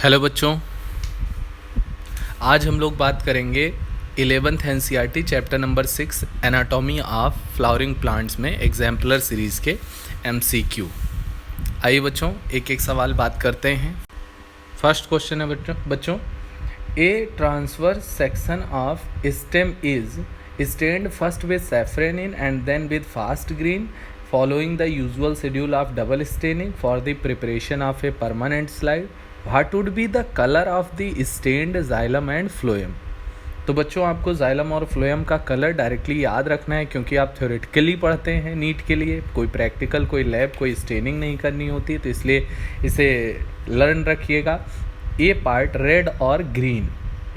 Hello बच्चों, आज हम लोग बात करेंगे 11th NCERT chapter number 6 anatomy of flowering plants में एग्जाम्पलर सीरीज़ के एमसीक्यू। आइए बच्चों, एक एक सवाल बात करते हैं। फर्स्ट क्वेश्चन है बच्चों a transverse section of stem is stained first with safranin and then with fast green following the usual schedule of double staining for the preparation of a permanent slide. What would be the color of the stained xylem and phloem? तो बच्चों, आपको xylem और phloem का colour directly याद रखना है, क्योंकि आप थ्योरेटिकली पढ़ते हैं नीट के लिए, कोई प्रैक्टिकल, कोई लैब, कोई स्टेनिंग नहीं करनी होती, तो इसलिए इसे लर्न रखिएगा। ए पार्ट रेड और ग्रीन,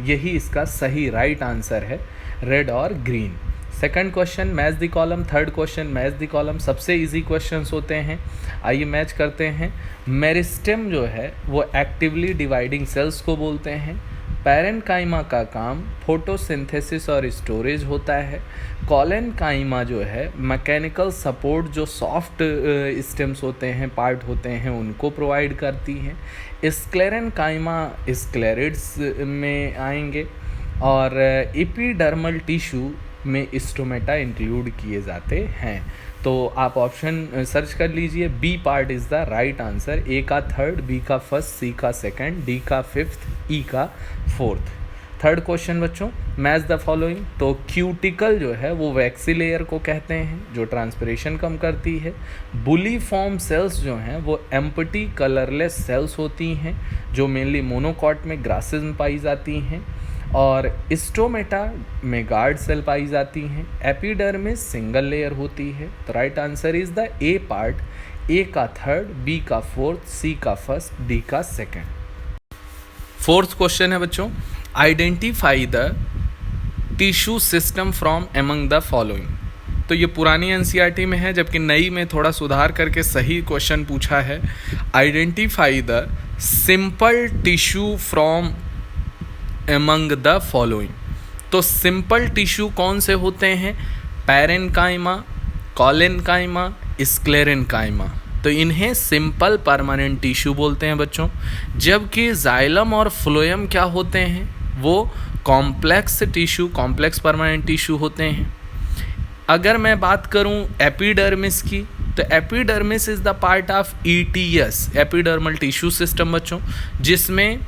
यही इसका सही राइट आंसर है, रेड और green. Second question match the column, third question match the column. सबसे इजी क्वेश्चंस होते हैं, आइए मैच करते हैं। मेरिस्टेम जो है वो एक्टिवली डिवाइडिंग सेल्स को बोलते हैं। पैरेन्काइमा का काम फोटोसिंथेसिस और स्टोरेज होता है। कॉलेनकाइमा जो है मैकेनिकल सपोर्ट, जो सॉफ्ट स्टेम्स होते हैं, पार्ट होते हैं, उनको प्रोवाइड करती हैं। स्क्लेरेनकाइमा स्क्लेरिड्स में आएंगे और एपिडर्मल टिश्यू में स्टोमेटा इंक्लूड किए जाते हैं। तो आप ऑप्शन सर्च कर लीजिए, B part is the right answer. A का थर्ड, बी का फर्स्ट, सी का सेकंड, डी का फिफ्थ, ई का फोर्थ। थर्ड क्वेश्चन बच्चों, मैच द फॉलोइंग। तो क्यूटिकल जो है वो वैक्सी लेयर को कहते हैं, जो ट्रांसपिरेशन कम करती है। बुलीफॉर्म सेल्स जो हैं वो एम्प्टी कलरलेस सेल्स होती हैं, जो मेनली मोनोकॉट में ग्रासेस में पाई जाती हैं। और स्टोमेटा में गार्ड सेल पाई जाती हैं। एपिडर्मिस सिंगल लेयर होती है। तो right answer is the A part, A का थर्ड, बी का फोर्थ, सी का फर्स्ट, डी का सेकंड। फोर्थ क्वेश्चन है बच्चों, identify the tissue system from among the following. तो ये पुरानी एनसीईआरटी में है, जबकि नई में थोड़ा सुधार करके सही क्वेश्चन पूछा है। Identify the simple tissue from among the following. तो सिंपल टिश्यू कौन से होते हैं? Parenchyma, collenchyma, sclerenchyma. तो इन्हें सिंपल परमानेंट टिश्यू बोलते हैं बच्चों। जबकि जाइलम और फ्लोएम क्या होते हैं? वो complex tissue, complex permanent tissue होते हैं। अगर मैं बात करूं एपिडर्मिस की, तो epidermis is the part of ETS, epidermal tissue system बच्चों, जिसमें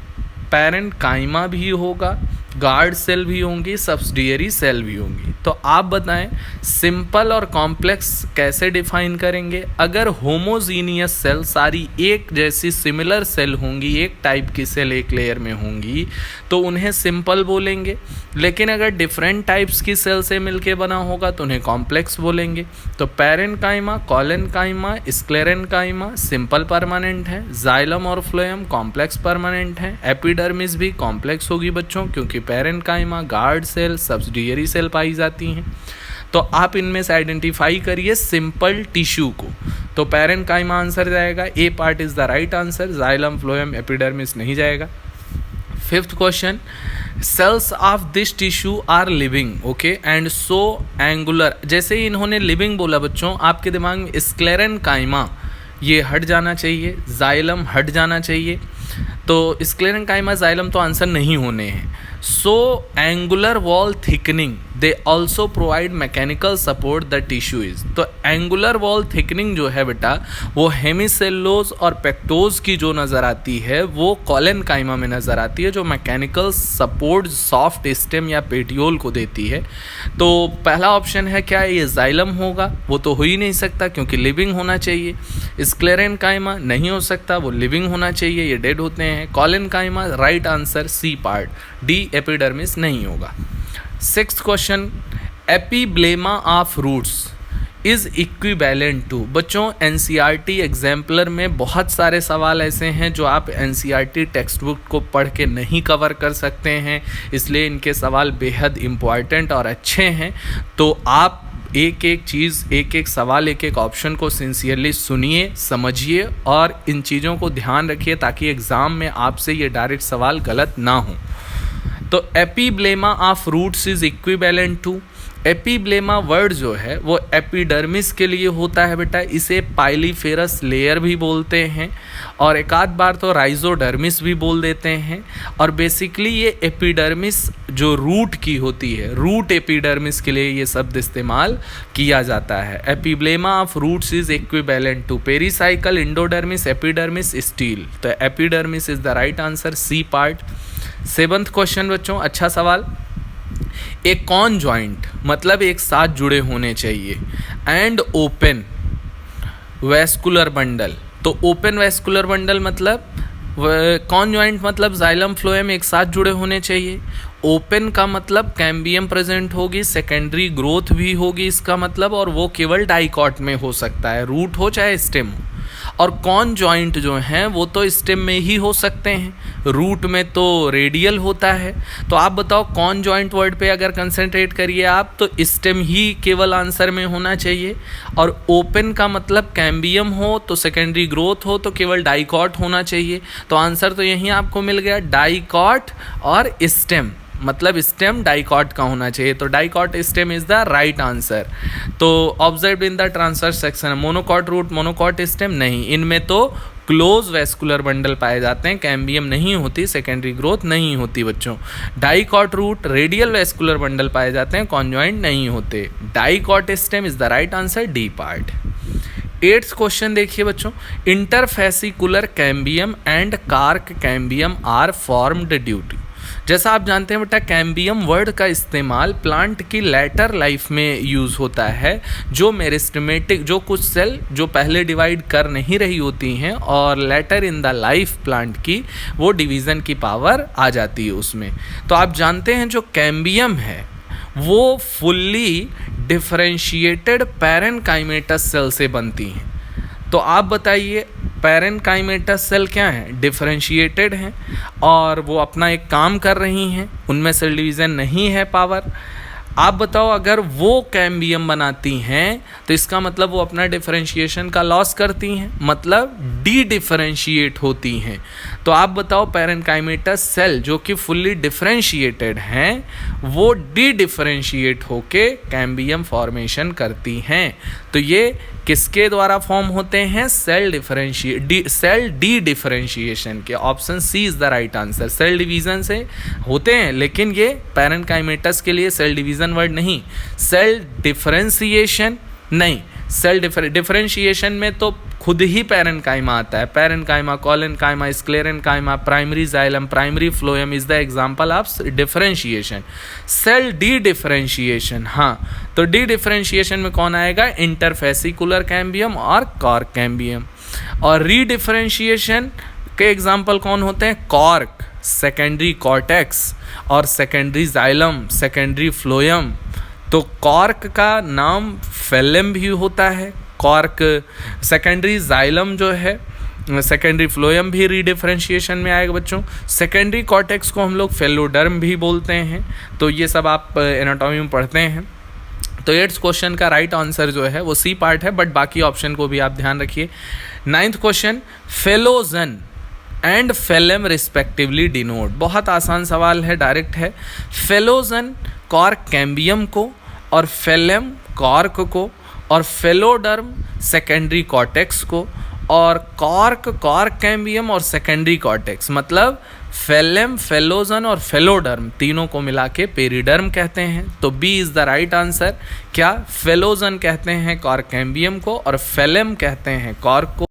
पैरेन्काइमा भी होगा, गार्ड सेल भी होंगी, सब्सिडियरी सेल भी होंगी। तो आप बताएं सिंपल और कॉम्प्लेक्स कैसे डिफाइन करेंगे? अगर होमोजीनियस सेल सारी एक जैसी सिमिलर सेल होंगी, एक टाइप की सेल एक लेयर में होंगी, तो उन्हें सिंपल बोलेंगे। लेकिन अगर डिफरेंट टाइप्स की सेल से मिलके बना होगा तो उन्हें कॉम्प्लेक्स बोलेंगे। तो parenchyma, collenchyma, sclerenchyma simple permanent है, जाइलम और फ्लोएम कॉम्प्लेक्स परमानेंट है। एपिडर्मिस भी कॉम्प्लेक्स होगी बच्चों, क्योंकि parenchyma, guard cell, subsidiary cell पाई जाती हैं। तो आप इनमें से आइडेंटिफाई करिए सिंपल टिश्यू को। तो पैरेन्काइमा आंसर जाएगा, A part is the right answer. Xylem, phloem, epidermis नहीं जाएगा। Fifth question, cells of this tissue are living, okay, and so angular. जैसे ही इन्होंने लिविंग बोला बच्चों, आपके दिमाग में स्क्लेरेनकाइमा ये हट जाना चाहिए, जाइलम हट जाना चाहिए। तो स्क्लेरेनकाइमा, जाइलम तो आंसर नहीं होने हैं। So angular wall thickening they also provide mechanical support the tissue is. तो एंगुलर वॉल थिकनिंग जो है बेटा, वो हेमिसेल्यूलोज और पेक्टोज की जो नज़र आती है वो कॉलेनकाइमा में नज़र आती है, जो मैकेनिकल सपोर्ट सॉफ्ट स्टेम या पेटियोल को देती है। तो पहला ऑप्शन है क्या? ये जाइलम होगा, वो तो हो ही नहीं सकता क्योंकि लिविंग होना चाहिए। स्क्लेरेनकाइमा नहीं हो सकता, वो लिविंग होना चाहिए, ये डेड होते हैं। Collenchyma right answer, C part, D epidermis नहीं होगा। Sixth question, epiblema of roots is equivalent to. बच्चों, एनसीईआरटी एग्जाम्पलर में बहुत सारे सवाल ऐसे हैं जो आप एनसीईआरटी टेक्स्ट बुक को पढ़ के नहीं कवर कर सकते हैं, इसलिए इनके सवाल बेहद इम्पॉर्टेंट और अच्छे हैं। तो आप एक एक चीज़, एक एक सवाल, एक एक ऑप्शन को सिंसियरली सुनिए, समझिए और इन चीज़ों को ध्यान रखिए, ताकि एग्ज़ाम में आपसे ये डायरेक्ट सवाल गलत ना हो। तो epiblema of roots is equivalent to, epiblema word जो है वो एपिडर्मिस के लिए होता है बेटा, इसे पाइलीफेरस लेयर भी बोलते हैं और एक आध बार तो राइजोडर्मिस भी बोल देते हैं। और बेसिकली ये एपिडर्मिस जो रूट की होती है, रूट एपिडर्मिस के लिए ये शब्द इस्तेमाल किया जाता है। Epiblema of roots is equivalent to pericycle, endodermis, epidermis, stele. तो epidermis is the right answer, C part. 7th question बच्चों, अच्छा सवाल। एक कॉन जॉइंट मतलब एक साथ जुड़े होने चाहिए, एंड ओपन वेस्कुलर बंडल। तो ओपन वेस्कुलर बंडल मतलब कॉन जॉइंट मतलब जाइलम फ्लोएम एक साथ जुड़े होने चाहिए। ओपन का मतलब कैम्बियम प्रेजेंट होगी, सेकेंडरी ग्रोथ भी होगी इसका मतलब, और वो केवल डाइकॉट में हो सकता है, रूट हो चाहे स्टेम हो। और कॉन जॉइंट जो हैं वो तो स्टेम में ही हो सकते हैं, रूट में तो रेडियल होता है। तो आप बताओ कॉन जॉइंट वर्ड पे अगर कंसंट्रेट करिए आप तो स्टेम ही केवल आंसर में होना चाहिए, और ओपन का मतलब कैम्बियम हो तो सेकेंडरी ग्रोथ हो तो केवल डाइकॉट होना चाहिए। तो आंसर तो यहीं आपको मिल गया, डाइकॉट और स्टेम, मतलब स्टेम डाइकॉट का होना चाहिए। तो dicot stem is the right answer. तो observe in the transfer section, monocot root, monocot stem नहीं, इनमें तो क्लोज वेस्कुलर बंडल पाए जाते हैं, कैम्बियम नहीं होती, सेकेंडरी ग्रोथ नहीं होती बच्चों। Dicot root, radial vascular bundle पाए जाते हैं, कॉन्जॉइंट नहीं होते। Dicot stem is the right answer, D part. 8th question देखिए बच्चों, interfascicular cambium and cork cambium are formed due to. जैसा आप जानते हैं बेटा, कैम्बियम वर्ड का इस्तेमाल प्लांट की लेटर लाइफ में यूज़ होता है, जो मेरिस्टेमेटिक, जो कुछ सेल जो पहले डिवाइड कर नहीं रही होती हैं और later in the life plant की वो डिवीज़न की पावर आ जाती है उसमें। तो आप जानते हैं जो कैम्बियम है वो फुल्ली डिफरेंशिएटेड पैरेनकाइमेटस सेल से बनती हैं। तो आप बताइए पैरेनकाइमेटस सेल क्या है, डिफरेंशिएटेड हैं और वो अपना एक काम कर रही हैं, उनमें सेल डिवीज़न नहीं है पावर। आप बताओ अगर वो कैम्बियम बनाती हैं तो इसका मतलब वो अपना डिफरेंशिएशन का लॉस करती हैं, मतलब डी डिफरेंशिएट होती हैं। तो आप बताओ पैरेनकाइमेटस सेल जो कि फुल्ली डिफरेंशिएटेड हैं वो डी डिफरेंशिएट होके कैम्बियम फॉर्मेशन करती हैं। तो ये किसके द्वारा फॉर्म होते हैं, सेल डी डिफरेंशिएशन के। Option C is the right answer. Cell division से होते हैं, लेकिन ये पैरेनकाइमेटस के लिए सेल डिवीज़न वर्ड नहीं, सेल डिफरेंशिएशन नहीं। सेल डिफरेंशिएशन में तो खुद ही पैरेनकाइमा आता है, parenchyma, collenchyma, sclerenchyma, primary xylem, primary phloem is the example of differentiation. Cell dedifferentiation, हाँ, तो डी डिफरेंशिएशन में कौन आएगा, इंटरफेसिकुलर कैम्बियम और कॉर्क कैम्बियम। और री डिफरेंशिएशन के एग्जांपल कौन होते हैं, कॉर्क, सेकेंडरी कॉर्टेक्स और सेकेंडरी जाइलम, सेकेंडरी फ्लोएम। तो कॉर्क का नाम फेलेम भी होता है, कॉर्क। सेकेंडरी जाइलम जो है, सेकेंडरी फ्लोएम भी रीडिफरेंशिएशन में आएगा बच्चों। सेकेंडरी कॉर्टेक्स को हम लोग फेलोडर्म भी बोलते हैं। तो ये सब आप एनाटॉमी में पढ़ते हैं। तो 8th क्वेश्चन का राइट आंसर जो है वो सी पार्ट है, बट बाकी ऑप्शन को भी आप ध्यान रखिए। 9th question, phellogen and phellem respectively denote. बहुत आसान सवाल है, डायरेक्ट है। फेलोजन कॉर्क कैम्बियम को और फेलेम कॉर्क को और फेलोडर्म सेकेंडरी कॉर्टेक्स को और कॉर्क कैम्बियम और सेकेंडरी कॉर्टेक्स, मतलब फेलेम, फेलोजन और फेलोडर्म तीनों को मिला के पेरिडर्म कहते हैं। तो B is the right answer. क्या फेलोजन कहते हैं कॉर्क कैम्बियम को और फेलेम कहते हैं कॉर्क को।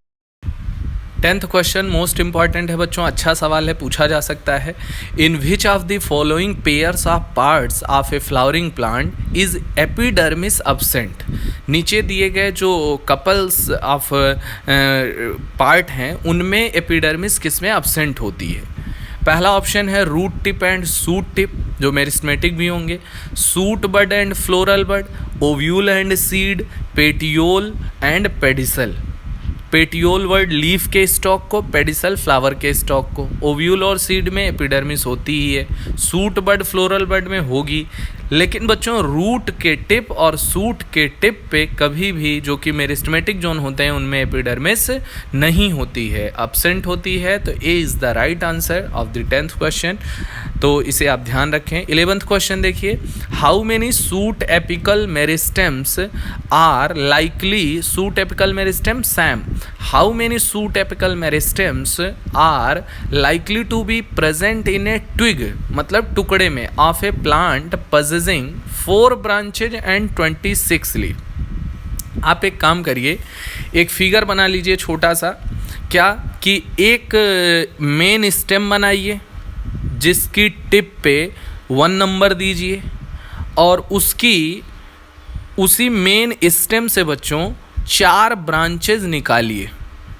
10th क्वेश्चन मोस्ट इंपॉर्टेंट है बच्चों, अच्छा सवाल है, पूछा जा सकता है। In which of the following pairs of parts of a flowering plant is epidermis absent. नीचे दिए गए जो कपल्स ऑफ पार्ट हैं उनमें एपिडर्मिस किस में अब्सेंट होती है। पहला ऑप्शन है root tip and shoot tip, जो मेरिस्टेमेटिक भी होंगे, shoot bud and floral bud, ovule and seed, petiole and pedicel. Petiole word leaf के स्टॉक को, पेडिसल फ्लावर के स्टॉक को। ओव्यूल और सीड में एपिडर्मिस होती ही है। सूट बड फ्लोरल बड में होगी, लेकिन बच्चों रूट के टिप और सूट के टिप पे कभी भी, जो कि मेरिस्टेमेटिक जोन होते हैं, उनमें एपिडर्मिस नहीं होती है, एब्सेंट होती है। तो A is the right answer of the 10th question. तो इसे आप ध्यान रखें। 11th क्वेश्चन देखिए, how many shoot apical meristems are likely, shoot apical meristem SAM, how many shoot apical meristems are likely to be present in a twig, मतलब टुकड़े में, of a plant possessing 4 branches and 26 leaf. आप एक काम करिए, एक figure बना लीजिए छोटा सा, क्या कि एक मेन स्टेम बनाइए जिसकी टिप पे 1 नंबर दीजिए, और उसी मेन स्टेम से बच्चों 4 ब्रांचेज निकालिए।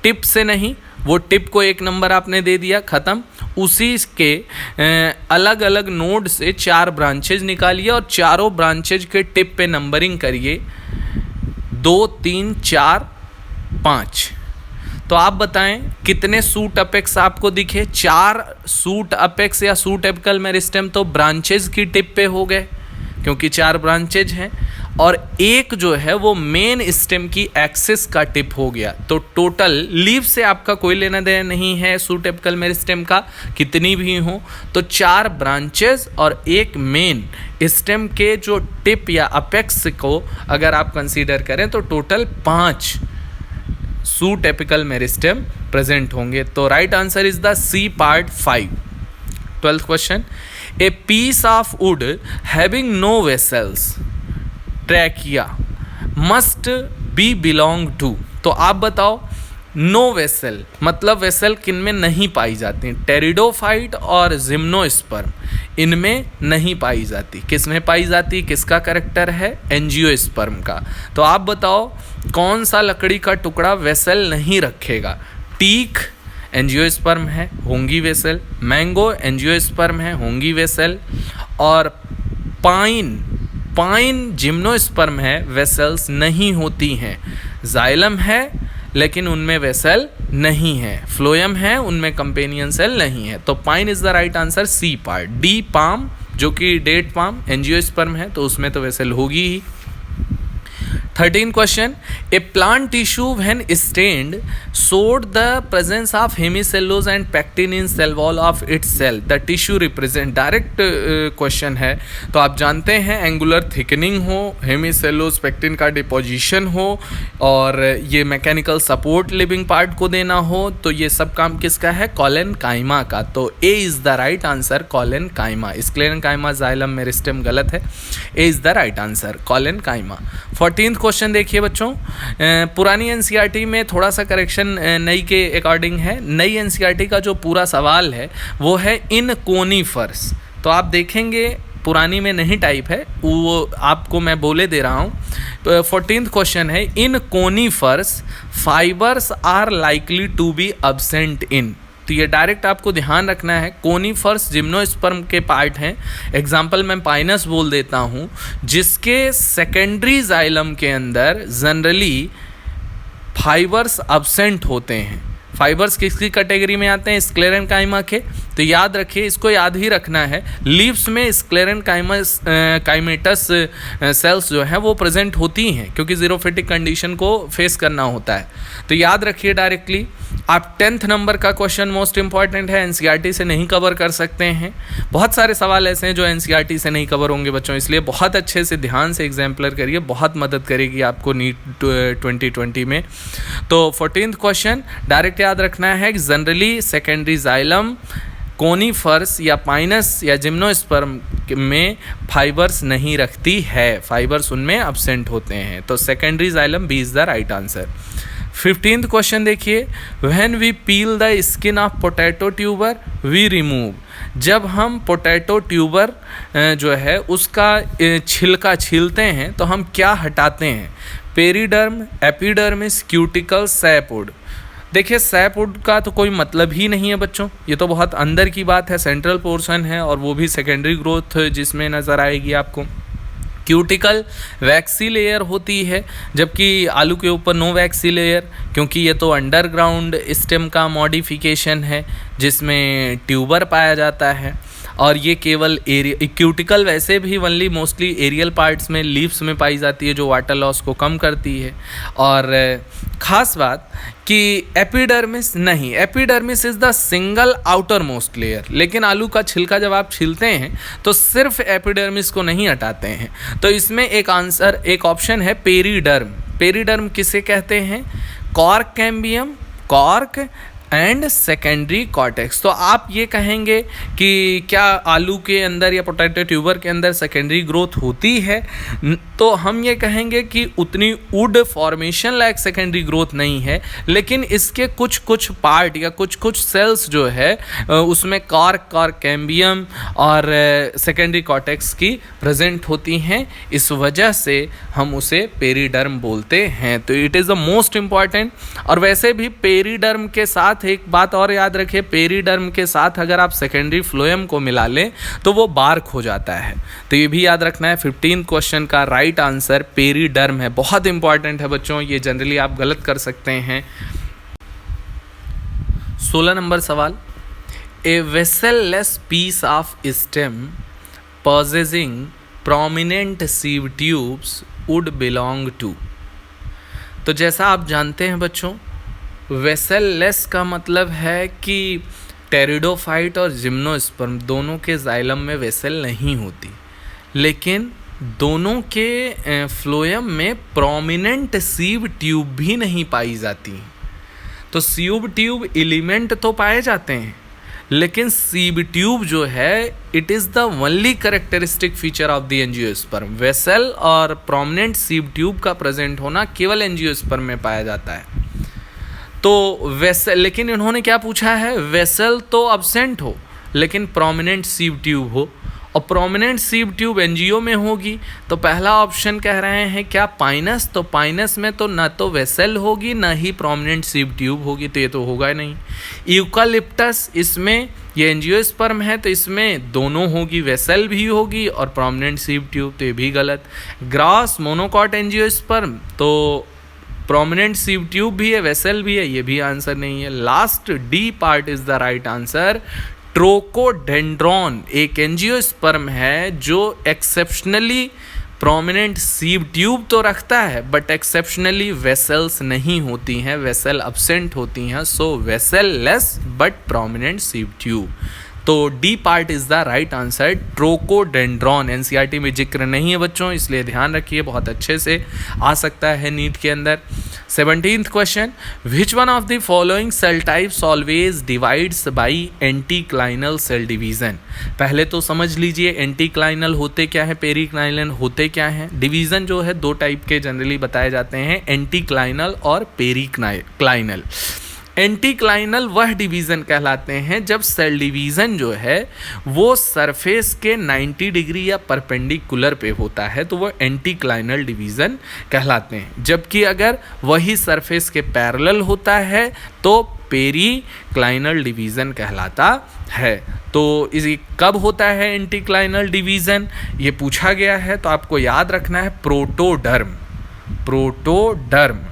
टिप से नहीं, वो टिप को 1 नंबर आपने दे दिया, ख़त्म। उसी के अलग अलग नोड से 4 ब्रांचेज निकालिए और चारों ब्रांचेज के टिप पे नंबरिंग करिए 2, 3, 4, 5। तो आप बताएं कितने सूट अपेक्स आपको दिखे। 4 सूट अपेक्स या सूट एपिकल मेरिस्टेम तो ब्रांचेज की टिप पे हो गए, क्योंकि 4 ब्रांचेज हैं, और एक जो है वो मेन स्टेम की एक्सिस का टिप हो गया। तो टोटल लीफ से आपका कोई लेना देना नहीं है सूट एपिकल मेरिस्टेम का, कितनी भी हो। तो 4 ब्रांचेस और एक मेन स्टेम के जो टिप या अपेक्स को अगर आप कंसीडर करें तो total 5 shoot apical meristem present होंगे। तो right answer is the C part 5। 12th question, a piece of wood having no vessels trachea must be belong to. तो आप बताओ, नो वेसल मतलब वेसल किन में नहीं पाई जाती, टेरिडोफाइट और जिम्नोस्पर्म, इनमें नहीं पाई जाती। किस में पाई जाती, किसका कैरेक्टर है, एंजियोस्पर्म का। तो आप बताओ कौन सा लकड़ी का टुकड़ा वेसल नहीं रखेगा। टीक एंजियोस्पर्म है, होंगी वेसल। मैंगो एंजियोस्पर्म है, होंगी वेसल। और पाइन जिम्नोस्पर्म है, वेसल्स नहीं होती हैं। जाइलम है लेकिन उनमें वेसल नहीं है। फ्लोएम है, उनमें कंपेनियन सेल नहीं है। तो pine is the right answer, C part. D palm, जो कि डेट पाम एंजियोस्पर्म है, तो उसमें तो वेसल होगी ही। 13 question, a plant tissue when stained showed the presence of hemicellulose and pectin in cell wall of its cell. The tissue represent, direct question है। तो आप जानते हैं एंगुलर थिकनिंग हो, हेमिसेलुलोज पेक्टिन का डिपोजिशन हो, और ये मैकेनिकल सपोर्ट लिविंग पार्ट को देना हो, तो ये सब काम किसका है, कोलेनकाइमा का। तो A is the right answer, collenchyma. Sclerenchyma xylem meristem गलत है, ए is the right answer, collenchyma. 14th question देखिए बच्चों, पुरानी एनसीईआरटी में थोड़ा सा करेक्शन नई के अकॉर्डिंग है। नई एनसीईआरटी का जो पूरा सवाल है वो है इन कोनीफर्स। तो आप देखेंगे पुरानी में नहीं टाइप है, वो आपको मैं बोले दे रहा हूँ। 14th क्वेश्चन है, in conifers fibres are likely to be absent in. तो ये डायरेक्ट आपको ध्यान रखना है, कोनीफर्स जिम्नोस्पर्म के पार्ट हैं। एग्जाम्पल मैं पाइनस बोल देता हूँ, जिसके सेकेंडरी जाइलम के अंदर जनरली फाइबर्स एब्सेंट होते हैं। फाइबर्स किसकी कैटेगरी में आते हैं, स्क्लेरेनकाइमा के। तो याद रखिए, इसको याद ही रखना है। लीव्स में स्क्लेरेनकाइमेटस सेल्स जो हैं वो प्रेजेंट होती हैं, क्योंकि जीरोफिटिक कंडीशन को फेस करना होता है। तो याद रखिए डायरेक्टली। आप 10th नंबर का क्वेश्चन मोस्ट इंपॉर्टेंट है, एनसीईआरटी से नहीं कवर कर सकते हैं। बहुत सारे सवाल ऐसे हैं जो एनसीईआरटी से नहीं कवर होंगे बच्चों, इसलिए बहुत अच्छे से ध्यान से एग्जाम्पलर करिए, बहुत मदद करेगी आपको नीट 2020 में। तो 14th क्वेश्चन डायरेक्ट याद रखना है कि जनरली सेकेंडरी जाइलम, कोनीफर्स या पाइनस या जिम्नोस्पर्म में फाइबर्स नहीं रखती है, फाइबर्स उनमें एब्सेंट होते हैं। तो secondary xylem B is the right answer. 15th question देखिए, when we peel the skin of potato tuber we remove. जब हम पोटैटो ट्यूबर जो है उसका छिलका छीलते हैं तो हम क्या हटाते हैं, पेरिडर्म, एपिडर्मिस, क्यूटिकल, सैपवुड। देखिए सैपवुड का तो कोई मतलब ही नहीं है बच्चों, ये तो बहुत अंदर की बात है, सेंट्रल पोर्शन है, और वो भी सेकेंडरी ग्रोथ जिसमें नज़र आएगी आपको। क्यूटिकल वैक्सी लेयर होती है, जबकि आलू के ऊपर नो वैक्सी लेयर। क्योंकि ये तो अंडरग्राउंड स्टेम का मॉडिफिकेशन है जिसमें ट्यूबर पाया जाता है, और ये केवल क्यूटिकल वैसे भी ओनली मोस्टली एरियल पार्ट्स में, लीव्स में पाई जाती है, जो वाटर लॉस को कम करती है। और ख़ास बात कि एपिडर्मिस नहीं, epidermis is the single outer most layer. लेकिन आलू का छिलका जब आप छीलते हैं तो सिर्फ एपिडर्मिस को नहीं हटाते हैं, तो इसमें एक ऑप्शन है पेरीडर्म। पेरीडर्म किसे कहते हैं? Cork cambium, cork and secondary cortex. तो आप ये कहेंगे कि क्या आलू के अंदर या पोटैटो ट्यूबर के अंदर सेकेंडरी ग्रोथ होती है? तो हम ये कहेंगे कि उतनी would formation like secondary growth नहीं है, लेकिन इसके कुछ कुछ पार्ट या कुछ कुछ सेल्स जो है उसमें कॉर्क कैम्बियम और सेकेंडरी कॉर्टेक्स की प्रेजेंट होती हैं। इस वजह से हम उसे पेरीडर्म बोलते हैं। तो it is the most important. और वैसे भी पेरीडर्म के साथ एक बात और याद रखें, पेरीडर्म के साथ अगर आप सेकेंडरी फ्लोएम को मिला लें तो वो बार्क हो जाता है। तो ये भी याद रखना है। 15 क्वेश्चन का राइट आंसर पेरीडर्म है। बहुत इंपॉर्टेंट है बच्चों, ये जनरली आप गलत कर सकते हैं। 16 नंबर सवाल, a vesselless piece of stem possessing prominent sieve tubes would belong to। तो जैसा आप जानते हैं बच्चों, वेसल लेस का मतलब है कि टेरिडोफाइट और जिम्नोस्पर्म दोनों के जाइलम में वेसल नहीं होती, लेकिन दोनों के फ्लोएम में प्रोमिनेंट सीव ट्यूब भी नहीं पाई जाती। तो सीव ट्यूब एलिमेंट तो पाए जाते हैं, लेकिन सीव ट्यूब जो है it is the only characteristic feature of the angiosperm. Vessel और प्रोमिनेंट सीव ट्यूब का प्रेजेंट होना केवल एंजियोस्पर्म में पाया जाता है। तो वेसल, लेकिन इन्होंने क्या पूछा है, वेसल तो एब्सेंट हो लेकिन प्रोमिनेंट सीव ट्यूब हो, और प्रोमिनेंट सीव ट्यूब एंजियो में होगी। तो पहला ऑप्शन कह रहे हैं क्या पाइनस, तो पाइनस में तो ना तो वेसल होगी ना ही प्रोमिनेंट सीव ट्यूब होगी, तो ये तो होगा नहीं। यूकालिप्टस, इसमें ये एंजियोस्पर्म है तो इसमें दोनों होगी, वेसल भी होगी और प्रोमिनेंट सीव ट्यूब, तो ये भी गलत। ग्रास मोनोकॉट एंजियोस्पर्म, तो प्रोमिनेंट सीव ट्यूब भी है वेसल भी है, ये भी आंसर नहीं है। Last D part is the right answer. Trochodendron एक एंजियोस्पर्म है जो एक्सेप्शनली प्रोमिनेंट सीव ट्यूब तो रखता है बट एक्सेप्शनली वेसल्स नहीं होती हैं, वेसल एब्सेंट होती हैं। So vessel less but prominent sieve tube. तो D part is the right answer, Trochodendron. NCERT में जिक्र नहीं है बच्चों, इसलिए ध्यान रखिए, बहुत अच्छे से आ सकता है नीट के अंदर। 17th question, which one of the following cell types always divides by anticlinal cell division. पहले तो समझ लीजिए एंटीक्लाइनल होते क्या है, पेरिक्लाइनल होते क्या हैं। डिवीज़न जो है दो टाइप के जनरली बताए जाते हैं, एंटीक्लाइनल और पेरिक्लाइनल। एंटीक्लाइनल वह डिवीज़न कहलाते हैं जब सेल डिवीज़न जो है वो सरफेस के 90 डिग्री या परपेंडिकुलर पे होता है, तो वो एंटीक्लाइनल डिवीज़न कहलाते हैं। जबकि अगर वही सरफेस के पैरेलल होता है तो पेरिक्लाइनल डिवीज़न कहलाता है। तो इसी कब होता है एंटीक्लाइनल डिवीज़न, ये पूछा गया है, तो आपको याद रखना है प्रोटोडर्म। प्रोटोडर्म,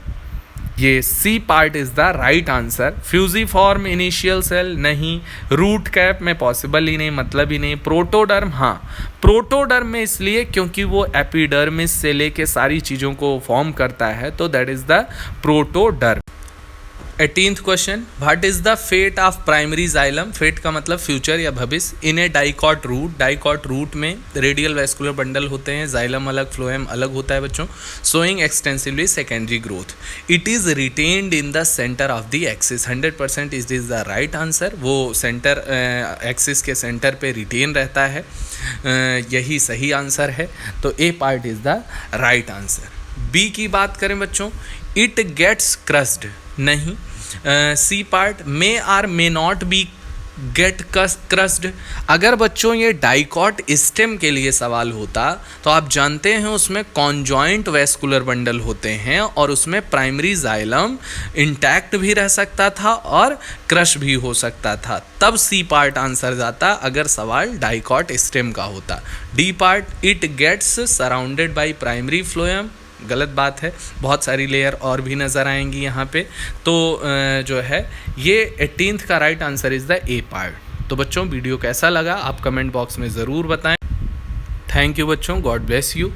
ये C part is the right answer. Fusiform initial cell नहीं, रूट कैप में पॉसिबल ही नहीं, मतलब ही नहीं। प्रोटोडर्म, हाँ प्रोटोडर्म में इसलिए क्योंकि वो एपिडर्मिस से लेके सारी चीज़ों को फॉर्म करता है, तो that is the protoderm. 18th question, what is the fate of primary xylem. Fate का मतलब फ्यूचर या भविष्य। In a dicot root, dicot root में रेडियल वैस्कुलर बंडल होते हैं, जाइलम अलग फ्लोएम अलग होता है बच्चों। Showing extensively secondary growth, it is retained in the centre of the axis. 100% is this the right answer. वो सेंटर एक्सिस के सेंटर पे रिटेन रहता है, यही सही आंसर है। तो A part is the right answer. B की बात करें बच्चों, इट गेट्स क्रस्ड नहीं। C part, may or may not be get crushed. अगर बच्चों ये डाइकॉट स्टेम के लिए सवाल होता तो आप जानते हैं उसमें कॉन्जॉइंट वैस्कुलर बंडल होते हैं और उसमें प्राइमरी जाइलम इंटैक्ट भी रह सकता था और क्रश भी हो सकता था, तब सी पार्ट आंसर जाता अगर सवाल डाइकॉट स्टेम का होता। D part, it gets surrounded by primary phloem गलत बात है, बहुत सारी लेयर और भी नज़र आएंगी यहाँ पे। तो जो है ये 18th का right answer is the A part. तो बच्चों वीडियो कैसा लगा आप कमेंट बॉक्स में ज़रूर बताएं। थैंक यू बच्चों, गॉड ब्लेस यू।